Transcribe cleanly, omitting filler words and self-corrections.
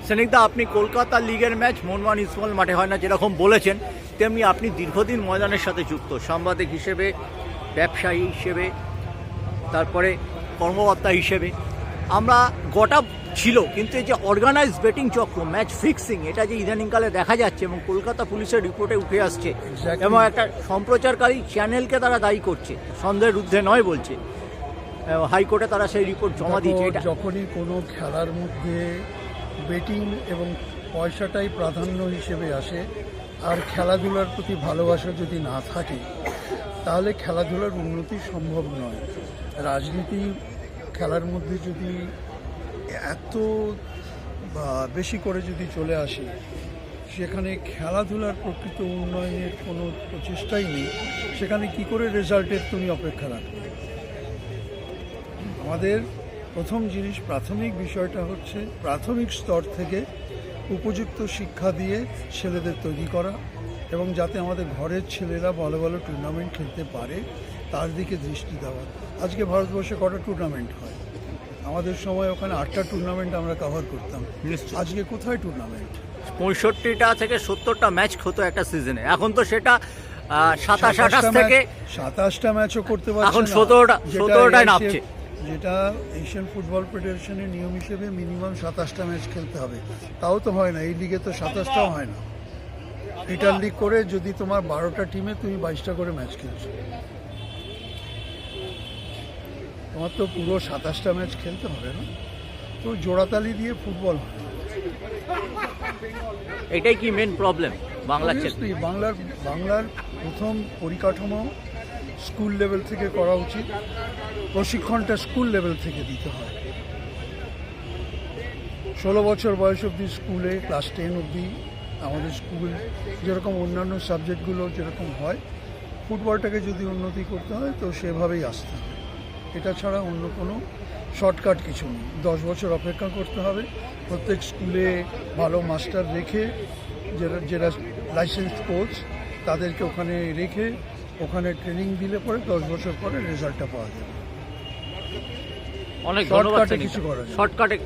স্নেকদা, আপনি কলকাতা লিগের ম্যাচ মোহনবাগান ইস্টবেঙ্গল মাঠে হয় না যেরকম বলেছেন, তেমনি আপনি দীর্ঘদিন ময়দানের সাথে যুক্ত, সাংবাদিক হিসেবে, ব্যবসায়ী হিসেবে, তারপরে কর্মকর্তা হিসেবে। আমরা গোটা ছিল, কিন্তু এই যে অর্গানাইজ বেটিং চক্র, ম্যাচ ফিক্সিং, এটা যে ইদানিংকালে দেখা যাচ্ছে এবং কলকাতা পুলিশের রিপোর্টে উঠে আসছে, এবং একটা সম্প্রচারকারী চ্যানেলকে তারা দায়ী করছে, সন্দেহের ঊর্ধ্বে নয় বলছে, হাইকোর্টে তারা সেই রিপোর্ট জমা দিয়েছে। এটা যখনই কোনো খেলার মধ্যে বেটিং এবং পয়সাটাই প্রাধান্য হিসেবে আসে, আর খেলাধুলার প্রতি ভালোবাসা যদি না থাকে, তাহলে খেলাধুলার উন্নতি সম্ভব নয়। রাজনীতি খেলার মধ্যে যদি এত বেশি করে যদি চলে আসে, সেখানে খেলাধুলার প্রকৃত উন্নয়নের কোনো প্রচেষ্টাই নেই, সেখানে কি করে রেজাল্টের তুমি অপেক্ষা রাখবে? আমাদের প্রথম জিনিস, প্রাথমিক বিষয়টা হচ্ছে প্রাথমিক স্তর থেকে উপযুক্ত শিক্ষা দিয়ে ছেলেদের তৈরি করা, এবং যাতে আমাদের ঘরের ছেলেরা ভালো ভালো টুর্নামেন্ট খেলতে পারে তার দিকে দৃষ্টি দেওয়া। আজকে ভারতবর্ষে কটা টুর্নামেন্ট হয়? আমাদের সময় ওখানে 8টা টুর্নামেন্ট আমরা কভার করতাম। আজকে কোথায় টুর্নামেন্ট? 65টা থেকে 70টা ম্যাচ হতো একটা সিজনে, এখন তো সেটা 27-28 থেকে 27টা ম্যাচও করতে পারছে এখন না। 17টায় নামছে। যেটা এশিয়ান ফুটবল ফেডারেশনের নিয়ম হিসেবে মিনিমাম 27টা ম্যাচ খেলতে হবে, তাও তো হয় না। এই লিগে তো 27টাও হয় না। ইটার লিগ করে যদি তোমার 12টা টিমে তুমি 22টা করে ম্যাচ খেলছো, তোমার তো পুরো 27টা ম্যাচ খেলতে হবে না। তো জোড়াতালি দিয়ে ফুটবল হয়। এটাই কি মেন প্রবলেম বাংলার? বাংলার প্রথম পরিকাঠামো স্কুল লেভেল থেকে করা উচিত। প্রশিক্ষণটা স্কুল লেভেল থেকে দিতে হয়। 16 বছর বয়স অবধি স্কুলে, ক্লাস 10 অবধি আমাদের স্কুল যেরকম অন্যান্য সাবজেক্টগুলো যেরকম হয়, ফুটবলটাকে যদি উন্নতি করতে হয় তো সেভাবেই আসতে হবে। এটা ছাড়া অন্য কোনো শর্টকাট কিছু নেই। 10 বছর অপেক্ষা করতে হবে। প্রত্যেক স্কুলে ভালো মাস্টার রেখে, যারা লাইসেন্স কোচ, তাদেরকে ওখানে রেখে ওখানে ট্রেনিং দিলে পরে 10 বছর পরে রেজাল্টটা পাওয়া যাবে। অনেক ধন্যবাদ। শর্টকাটে কিছু করা যায়। শর্টকাটে